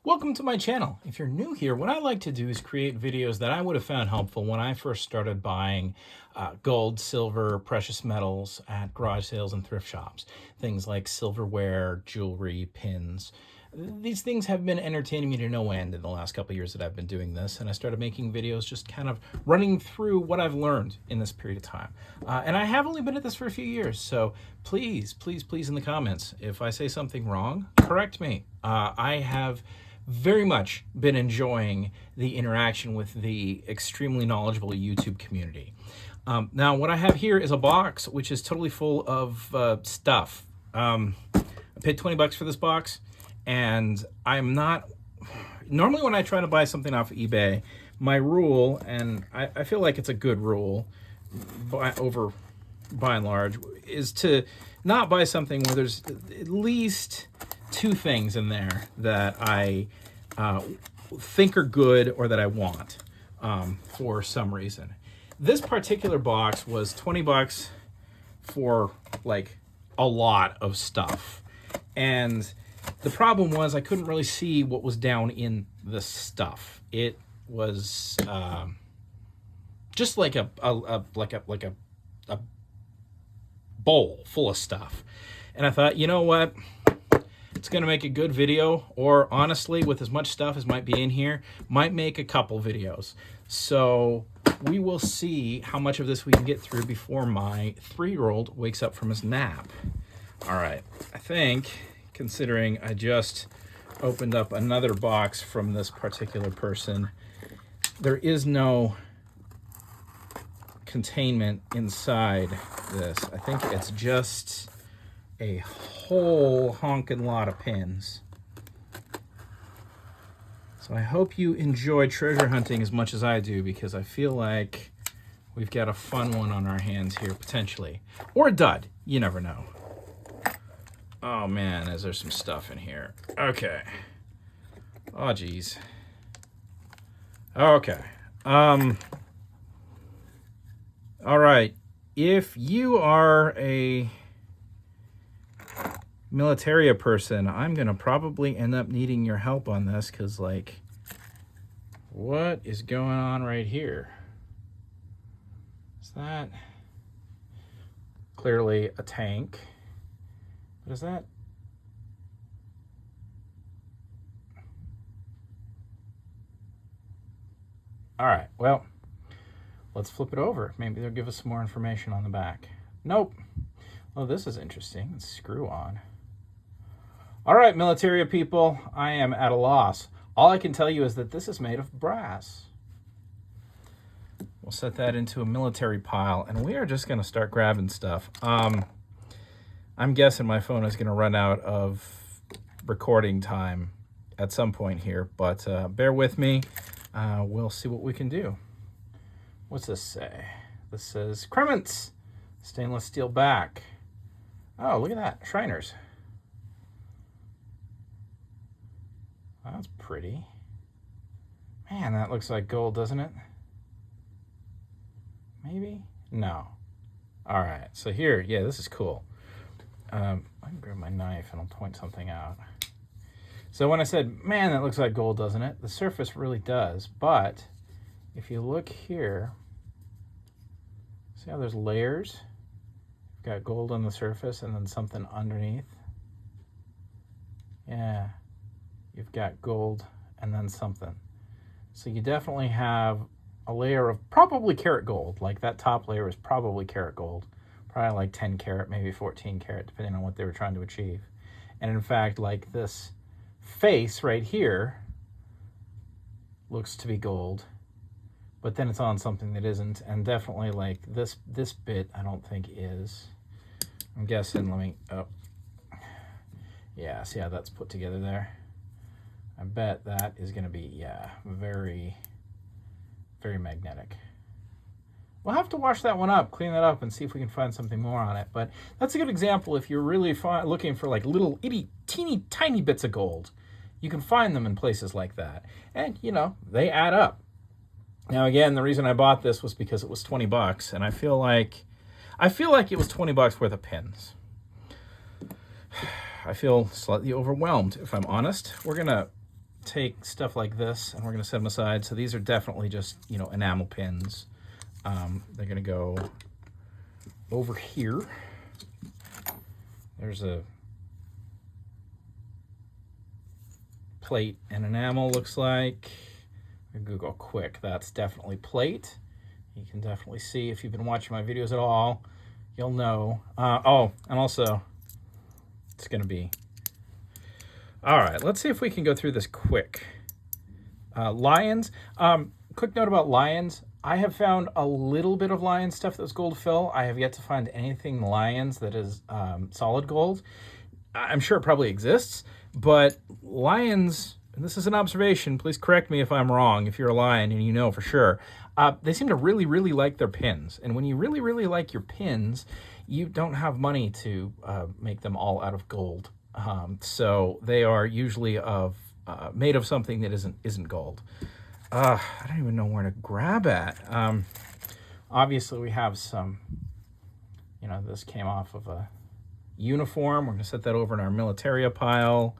Welcome to my channel. If you're new here, what I like to do is create videos that I would have found helpful when I first started buying gold, silver, precious metals at garage sales and thrift shops. Things like silverware, jewelry, pins. These things have been entertaining me to no end in the last couple of years that I've been doing this, and I started making videos just kind of running through what I've learned in this period of time. And I have only been at this for a few years, so please in the comments, if I say something wrong, correct me. I have very much been enjoying the interaction with the extremely knowledgeable YouTube community. Now, what I have here is a box which is totally full of stuff. I paid 20 bucks for this box, and I'm not... Normally when I try to buy something off of eBay, my rule, and I feel like it's a good rule by and large, is to not buy something where there's at least two things in there that I think are good or that I want for some reason. This particular box was 20 bucks for like a lot of stuff. And the problem was I couldn't really see what was down in the stuff. It was just like a bowl full of stuff. And I thought, you know what? It's going to make a good video, or honestly, with as much stuff as might be in here, might make a couple videos. So we will see how much of this we can get through before my 3-year-old wakes up from his nap. All right, I think, considering I just opened up another box from this particular person, there is no containment inside this. I think it's just a whole honking lot of pins. So I hope you enjoy treasure hunting as much as I do, because I feel like we've got a fun one on our hands here, potentially. Or a dud, you never know. Oh man, is there some stuff in here. Okay. Oh geez. Okay. All right. If you are a militaria person, I'm gonna probably end up needing your help on this, because like, what is going on right here? Is that clearly a tank? But is that... All right, well, let's flip it over. Maybe they'll give us some more information on the back. Nope. Oh, this is interesting. It's screw on. All right, militaria people, I am at a loss. All I can tell you is that this is made of brass. We'll set that into a military pile, and we are just going to start grabbing stuff. I'm guessing my phone is going to run out of recording time at some point here, but bear with me. We'll see what we can do. What's this say? This says Crements, stainless steel back. Oh, look at that, Shriners. That's pretty. Man, that looks like gold, doesn't it? Maybe? No. All right, so here, yeah, this is cool. I can grab my knife and I'll point something out. So when I said, man, that looks like gold, doesn't it? The surface really does, but if you look here, see how there's layers? You've got gold on the surface and then something underneath. Yeah. You've got gold and then something. So you definitely have a layer of probably karat gold. Like that top layer is probably karat gold. Probably like 10 karat, maybe 14 karat, depending on what they were trying to achieve. And in fact, like this face right here looks to be gold, but then it's on something that isn't. And definitely like this bit, I don't think is. I'm guessing, let me, oh. Yeah, see how that's put together there? I bet that is going to be, yeah, very, very magnetic. We'll have to wash that one up, clean that up, and see if we can find something more on it. But that's a good example if you're really looking for like little teeny tiny bits of gold. You can find them in places like that. And, you know, they add up. Now, again, the reason I bought this was because it was 20 bucks, and I feel like it was 20 bucks worth of pins. I feel slightly overwhelmed, if I'm honest. We're going to take stuff like this and we're going to set them aside. So these are definitely just, you know, enamel pins. They're going to go over here. There's a plate and enamel, looks like. I'm going to go quick. That's definitely plate. You can definitely see if you've been watching my videos at all, you'll know. Oh, and also it's going to be... All right, let's see if we can go through this quick. Lions. Quick note about lions. I have found a little bit of lion stuff that's gold fill. I have yet to find anything lions that is solid gold. I'm sure it probably exists, but lions, and this is an observation, please correct me if I'm wrong, if you're a lion and you know for sure, they seem to really, really like their pins. And when you really, really like your pins, you don't have money to make them all out of gold. So they are usually made of something that isn't gold. I don't even know where to grab at. Obviously, we have some, you know, this came off of a uniform. We're going to set that over in our militaria pile.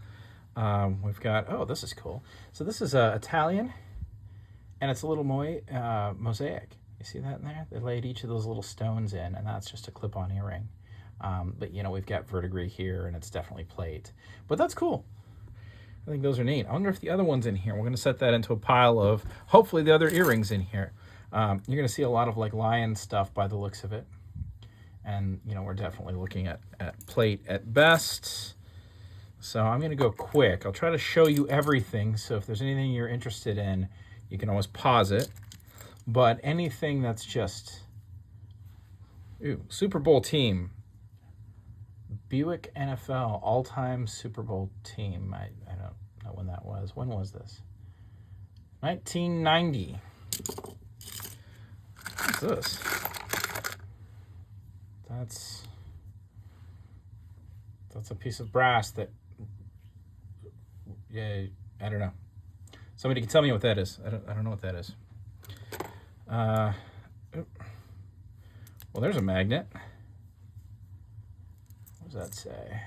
We've got, oh, this is cool. So this is Italian, and it's a little mosaic. You see that in there? They laid each of those little stones in, and that's just a clip-on earring. But, you know, we've got verdigris here, and it's definitely plate. But that's cool. I think those are neat. I wonder if the other one's in here. We're going to set that into a pile of, hopefully, the other earrings in here. You're going to see a lot of, like, lion stuff by the looks of it. And, you know, we're definitely looking at plate at best. So I'm going to go quick. I'll try to show you everything. So if there's anything you're interested in, you can always pause it. But anything that's just, ooh, Super Bowl team. Buick NFL all-time Super Bowl team. I don't know when that was. When was this? 1990. What's this? That's a piece of brass that, yeah, I don't know. Somebody can tell me what that is. I don't know what that is. Well, there's a magnet. What does that say?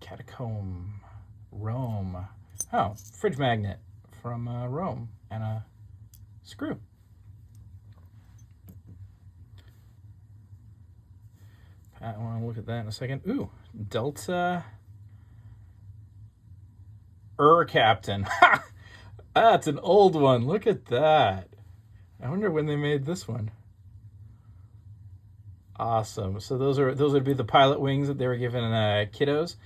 Catacomb, Rome. Oh, fridge magnet from Rome, and a screw. I want to look at that in a second. Ooh, Delta Captain. That's an old one. Look at that. I wonder when they made this one. Awesome. So those would be the pilot wings that they were given kiddos.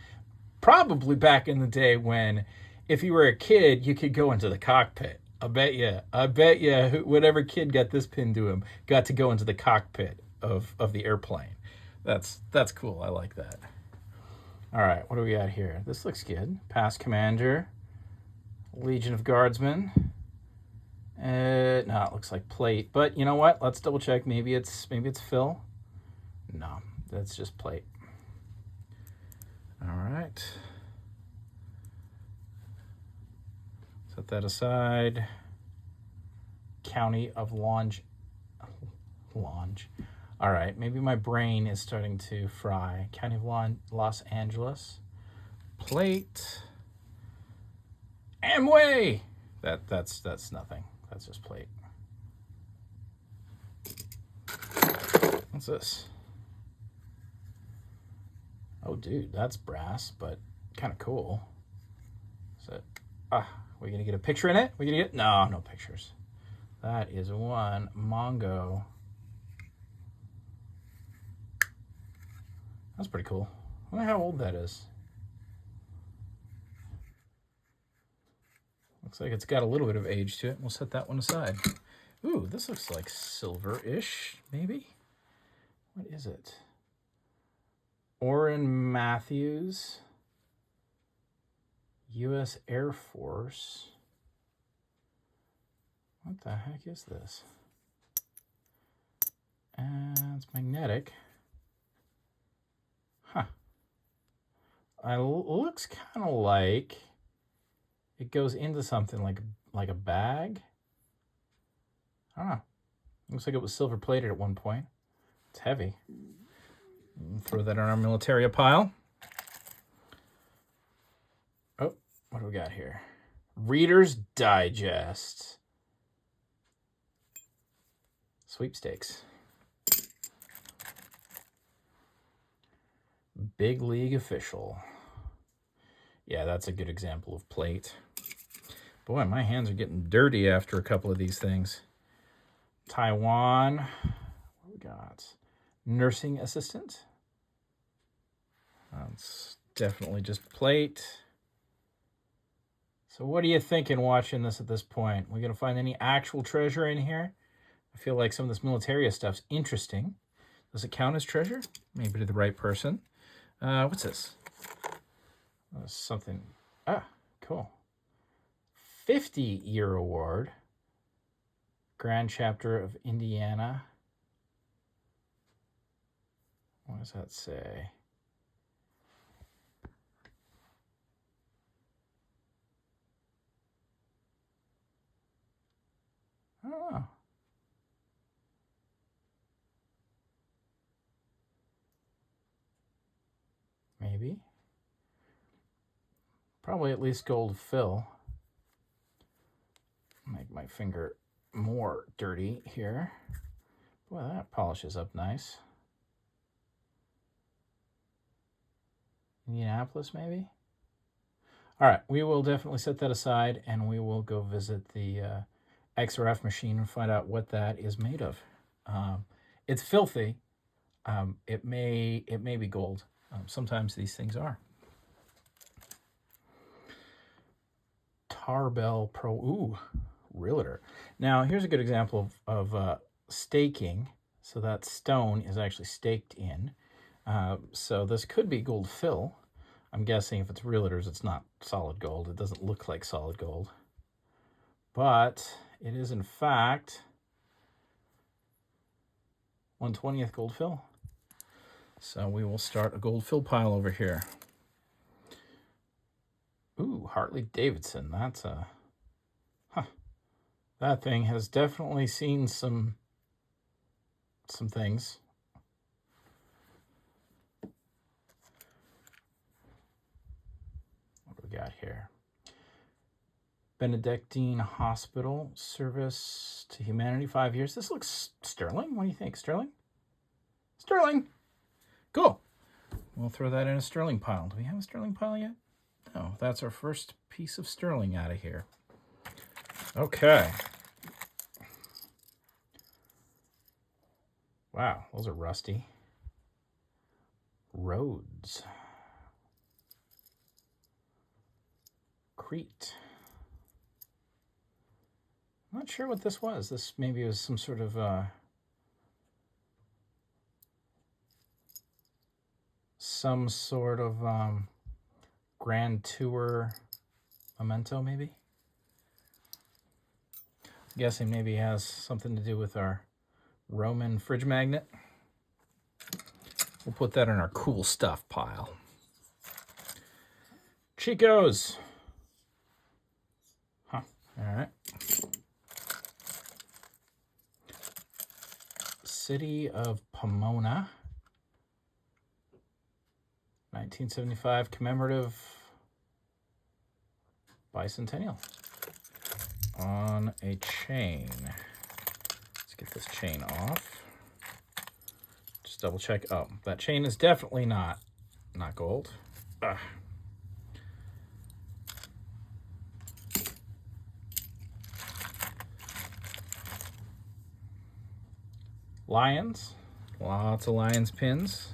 Probably back in the day when, if you were a kid, you could go into the cockpit. I bet you, whatever kid got this pinned to him got to go into the cockpit of the airplane. That's cool. I like that. All right, what do we got here? This looks good. Past Commander, Legion of Guardsmen. No, it looks like plate. But you know what? Let's double check. Maybe it's fill. No, that's just plate. All right. Set that aside. County of Launch. All right, maybe my brain is starting to fry. County of Los Angeles. Plate. Amway! That's nothing. That's just plate. What's this? Oh, dude, that's brass, but kind of cool. So, we gonna get a picture in it? No pictures. That is one Mongo. That's pretty cool. I wonder how old that is. Looks like it's got a little bit of age to it. We'll set that one aside. Ooh, this looks like silver-ish, maybe? What is it? Orrin Matthews, U.S. Air Force. What the heck is this? It's magnetic. Huh. It looks kind of like it goes into something like a bag. I don't know. Looks like it was silver plated at one point. It's heavy. Throw that in our militaria pile. Oh, What do we got here? Reader's Digest. Sweepstakes. Big League Official. Yeah, that's a good example of plate. Boy, my hands are getting dirty after a couple of these things. Taiwan. What we got? Nursing assistant. That's definitely just plate. So what are you thinking watching this at this point? We gonna find any actual treasure in here? I feel like some of this militaria stuff's interesting. Does it count as treasure? Maybe to the right person. What's this? Something. Ah, cool. 50-year award. Grand Chapter of Indiana. What does that say? I don't know. Maybe. Probably at least gold fill. Make my finger more dirty here. Boy, that polishes up nice. Indianapolis, maybe? All right, we will definitely set that aside, and we will go visit the XRF machine and find out what that is made of. It's filthy. It may be gold. Sometimes these things are. Tarbell Pro. Ooh, realtor. Now, here's a good example of staking. So that stone is actually staked in. So this could be gold fill. I'm guessing if it's realtors, it's not solid gold. It doesn't look like solid gold. But it is, in fact, 1/20th gold fill. So we will start a gold fill pile over here. Ooh, Harley Davidson. That's a... Huh. That thing has definitely seen some things. What do we got here? Benedictine Hospital, service to humanity, 5 years. This looks sterling. What do you think, sterling? Sterling. Cool. We'll throw that in a sterling pile. Do we have a sterling pile yet? No, that's our first piece of sterling out of here. Okay. Wow, those are rusty. Rhodes. Crete. I'm not sure what this was. This maybe was some sort of Grand Tour memento, maybe? I'm guessing maybe it has something to do with our Roman fridge magnet. We'll put that in our cool stuff pile. Chico's. Huh, all right. City of Pomona. 1975 commemorative bicentennial on a chain. Let's get this chain off. Just double check. Oh, that chain is definitely not gold. Ugh. Lions. Lots of Lions pins.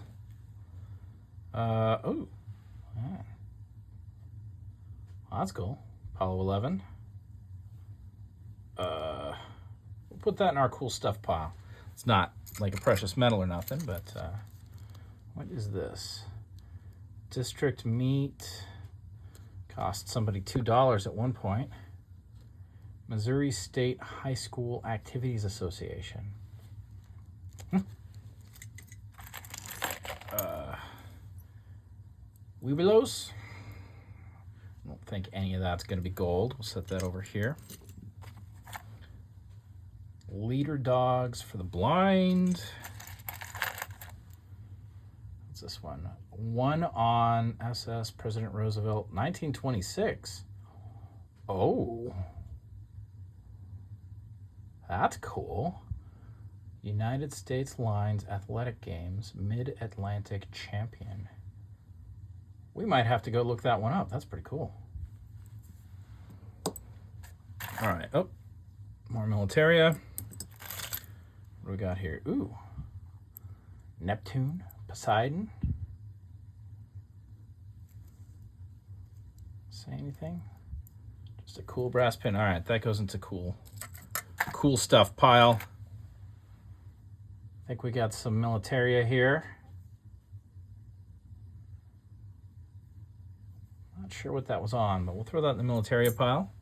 Oh, yeah. Well, that's cool. Apollo 11. We'll put that in our cool stuff pile. It's not like a precious metal or nothing, but what is this? District meat. Cost somebody $2 at one point. Missouri State High School Activities Association. Webelos. I don't think any of that's going to be gold. We'll set that over here. Leader dogs for the blind. What's this one? One on SS President Roosevelt, 1926. Oh, that's cool. United States Lines Athletic Games Mid-Atlantic Champion. We might have to go look that one up. That's pretty cool. All right. Oh, more Militaria. What do we got here? Ooh. Neptune, Poseidon. Say anything? Just a cool brass pin. All right, that goes into cool stuff pile. I think we got some Militaria here. Not sure what that was on, but we'll throw that in the Militaria pile.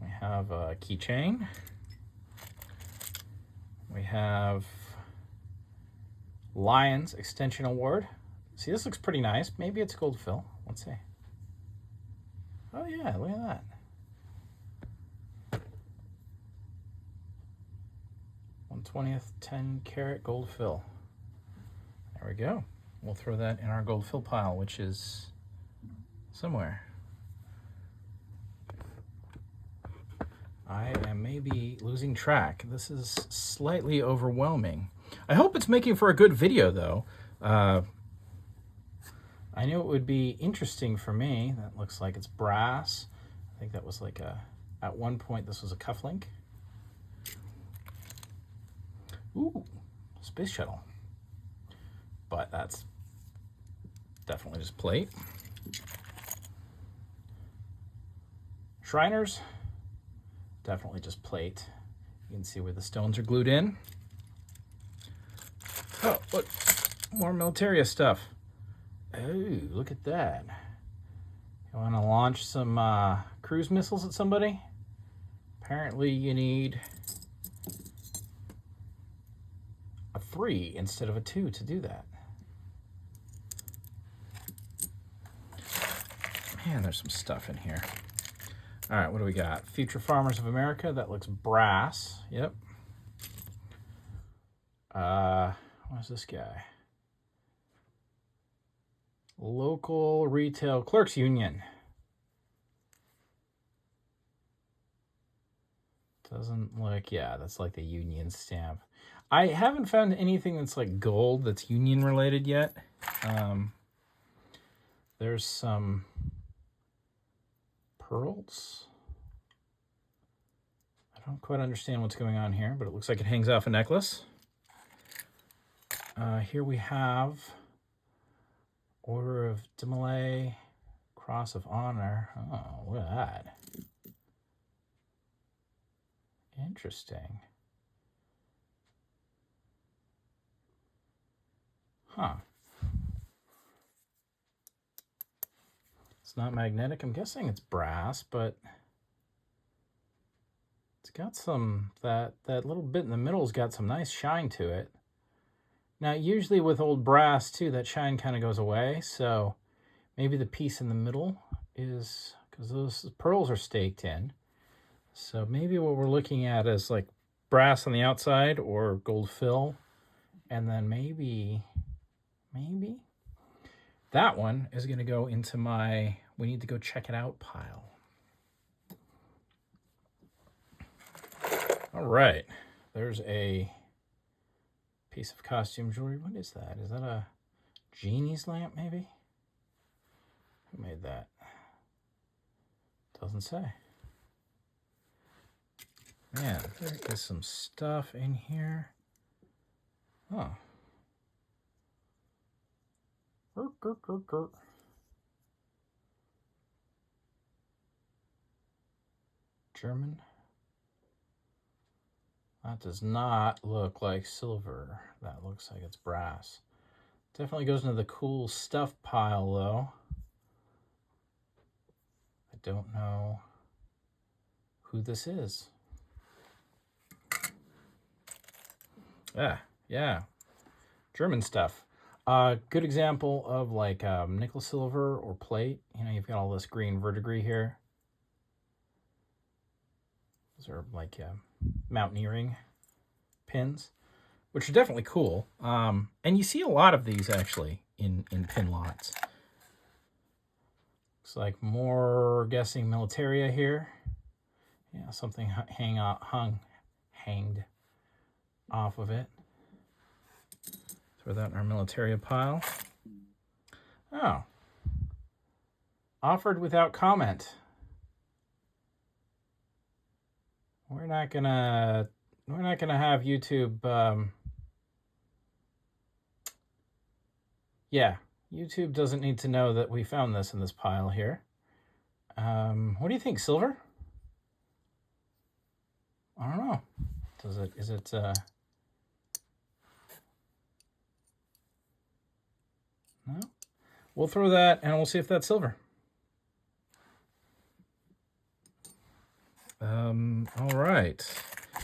We have a keychain. We have Lions Extension Award. See, this looks pretty nice. Maybe it's gold fill. Let's see. Oh yeah, look at that. 1/20th 10-karat gold fill. There we go. We'll throw that in our gold fill pile, which is somewhere. I am maybe losing track. This is slightly overwhelming. I hope it's making for a good video, though. I knew it would be interesting for me. That looks like it's brass. I think that was like at one point this was a cufflink. Ooh, space shuttle. But that's definitely just plate. Shriners, definitely just plate. You can see where the stones are glued in. Oh, look, more Militaria stuff. Oh, look at that. You want to launch some cruise missiles at somebody? Apparently you need a 3 instead of a 2 to do that. Man, there's some stuff in here. All right, what do we got? Future Farmers of America. That looks brass. Yep. What's this guy? Local Retail Clerks Union. Doesn't look, yeah, that's like the union stamp. I haven't found anything that's like gold that's union related yet. There's some pearls. I don't quite understand what's going on here, but it looks like it hangs off a necklace. Here we have Order of Demolay, Cross of Honor. Oh, look at that. Interesting. Huh. It's not magnetic. I'm guessing it's brass, but it's got some, that little bit in the middle's got some nice shine to it. Now, usually with old brass, too, that shine kind of goes away, so maybe the piece in the middle is, because those pearls are staked in, so maybe what we're looking at is like brass on the outside or gold fill, and then maybe that one is going to go into my we need to go check it out pile. All right, there's a piece of costume jewelry. What is that? Is that a genie's lamp, maybe? Who made that? Doesn't say. Man, there is some stuff in here. Oh. German. That does not look like silver. That looks like it's brass. Definitely goes into the cool stuff pile, though. I don't know who this is. Yeah. German stuff. Good example of like nickel silver or plate. You know, you've got all this green verdigris here. Those are like mountaineering pins, which are definitely cool. And you see a lot of these actually in pin lots. Looks like more guessing militaria here. Yeah, something hanged off of it. Throw that in our militaria pile. Oh. Offered without comment. We're not gonna have YouTube. Yeah, YouTube doesn't need to know that we found this in this pile here. What do you think, silver? I don't know. Is it no? We'll throw that and we'll see if that's silver. All right.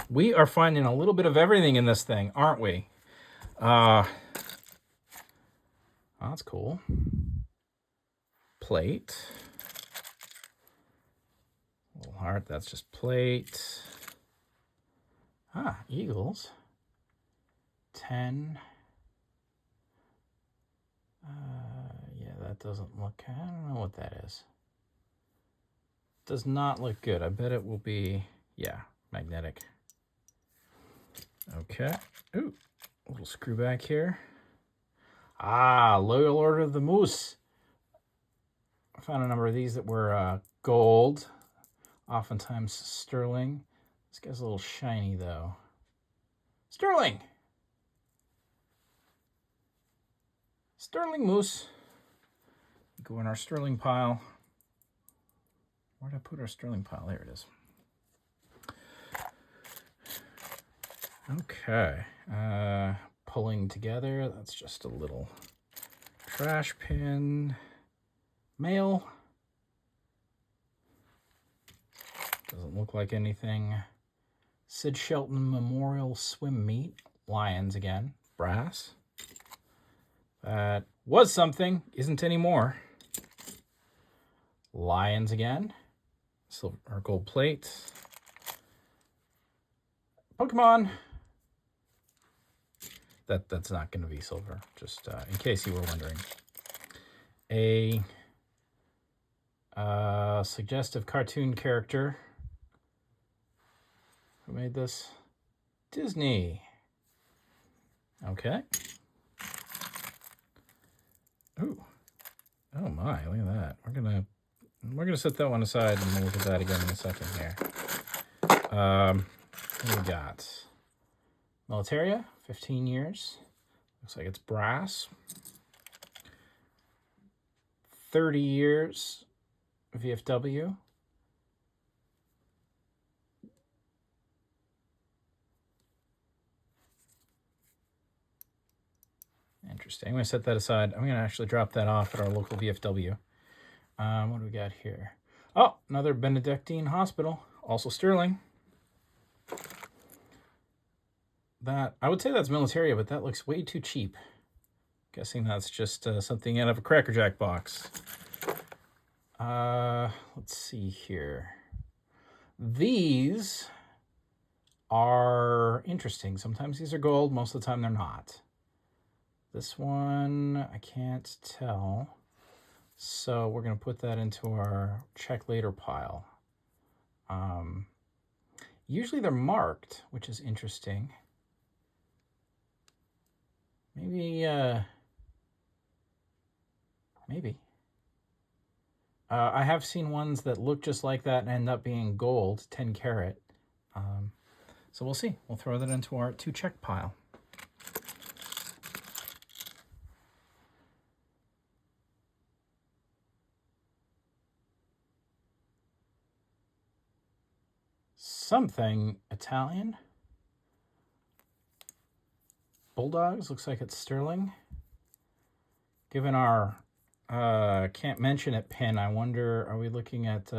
We are finding a little bit of everything in this thing, aren't we? That's cool. Plate. Little heart, that's just plate. Eagles. 10. Yeah, that doesn't look, I don't know what that is. Does not look good. I bet it will be, yeah, magnetic. Okay. Ooh, a little screw back here. Loyal Order of the Moose. I found a number of these that were gold, oftentimes sterling. This guy's a little shiny though. Sterling! Sterling moose. Go in our sterling pile. Where did I put our sterling pile? There it is. Okay. Pulling together. That's just a little trash pin. Mail. Doesn't look like anything. Sid Shelton Memorial Swim Meet. Lions again. Brass. That was something. Isn't anymore. Lions again. Silver or gold plate. Pokemon. That's not going to be silver, just in case you were wondering. A suggestive cartoon character. Who made this? Disney. Okay. Ooh. Oh my, look at that. We're gonna set that one aside and we'll look at that again in a second here. What do we got? Militaria, 15 years. Looks like it's brass. 30 years VFW. Interesting. I'm going to set that aside. I'm going to actually drop that off at our local VFW. What do we got here? Oh, another Benedictine hospital. Also sterling. That, I would say that's militaria, but that looks way too cheap. Guessing that's just something out of a Cracker Jack box. Let's see here. These are interesting. Sometimes these are gold. Most of the time they're not. This one, I can't tell. So we're going to put that into our check later pile. Usually they're marked, which is interesting. Maybe. I have seen ones that look just like that and end up being gold, 10 karat. So we'll see. We'll throw that into our to check pile. Something Italian. Bulldogs, looks like it's sterling. Given our can't mention it pin, I wonder, are we looking at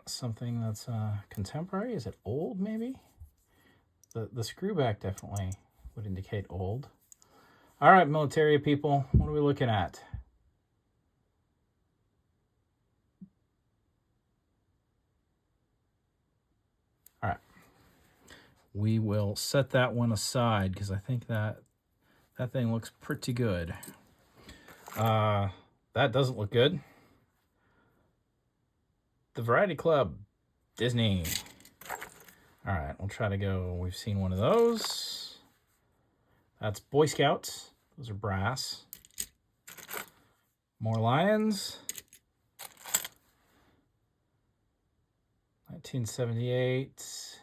something that's contemporary? Is it old, maybe? The screw back definitely would indicate old. All right, militaria people, what are we looking at? All right. We will set that one aside because I think that thing looks pretty good. That doesn't look good. The Variety Club, Disney. All right, we'll try to go. We've seen one of those. That's Boy Scouts. Those are brass. More lions. 1978.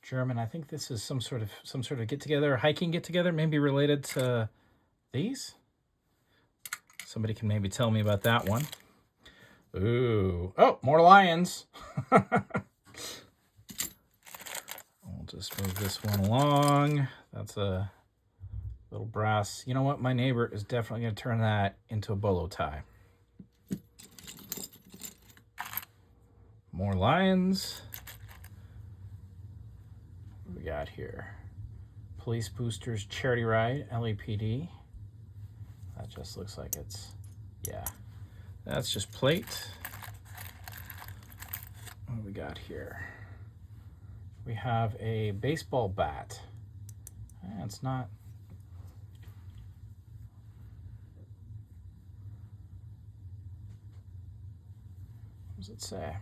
German. I think this is some sort of get together, hiking get together, maybe related to these. Somebody can maybe tell me about that one. Ooh. Oh, more lions. We'll just move this one along. That's a little brass. You know what? My neighbor is definitely going to turn that into a bolo tie. More lions. What do we got here? Police Boosters Charity Ride, LAPD. That just looks like it's, yeah. That's just plate. What do we got here? We have a baseball bat. It's not. What does it say?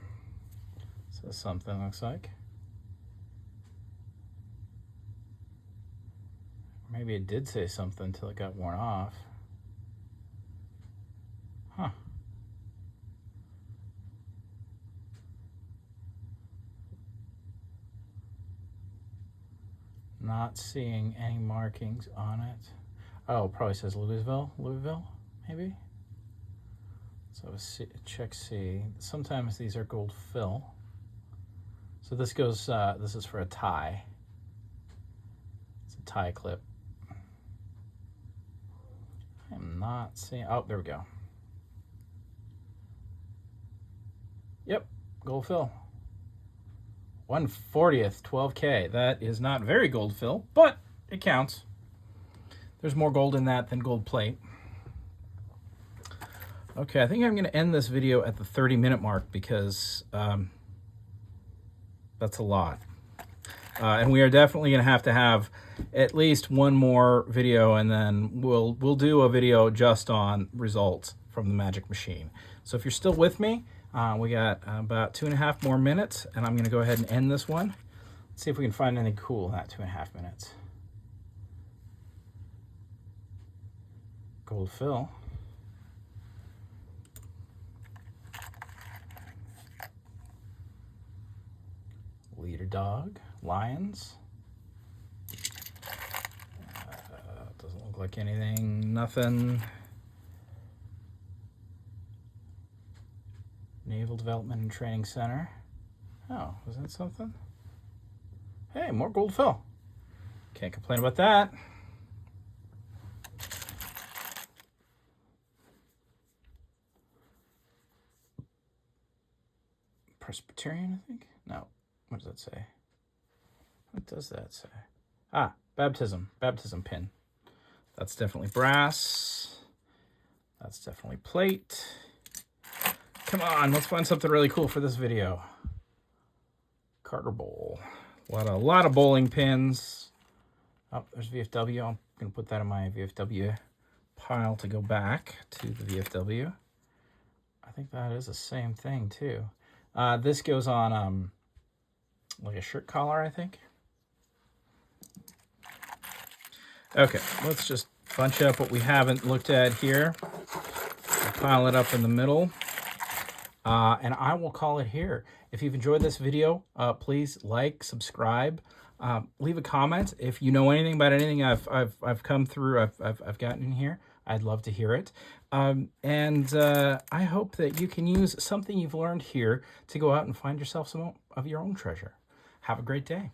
It says something, looks like. Maybe it did say something until it got worn off. Huh. Not seeing any markings on it. Oh, probably says Louisville, maybe? So check C. Sometimes these are gold fill. So this goes, this is for a tie. It's a tie clip. I'm not seeing, oh, there we go. Yep, gold fill. 1/40th, 12K. That is not very gold fill, but it counts. There's more gold in that than gold plate. Okay, I think I'm going to end this video at the 30-minute mark because that's a lot. And we are definitely going to have at least one more video, and then we'll do a video just on results from the Magic Machine. So if you're still with me, we got about 2.5 more minutes, and I'm going to go ahead and end this one. Let's see if we can find anything cool in that 2.5 minutes. Gold fill. Leader dog. Lions. Doesn't look like anything. Nothing. Naval Development and Training Center. Oh, was that something? Hey, more gold fill. Can't complain about that. Presbyterian, I think? No. What does that say? What does that say? Ah, baptism pin. That's definitely brass. That's definitely plate. Come on, let's find something really cool for this video. Carter Bowl. A lot of bowling pins. Oh, there's VFW. I'm going to put that in my VFW pile to go back to the VFW. I think that is the same thing, too. This goes on like a shirt collar, I think. Okay, let's just bunch up what we haven't looked at here. Pile it up in the middle. And I will call it here. If you've enjoyed this video, please like, subscribe, leave a comment. If you know anything about anything I've come through, I've gotten in here, I'd love to hear it. And I hope that you can use something you've learned here to go out and find yourself some of your own treasure. Have a great day.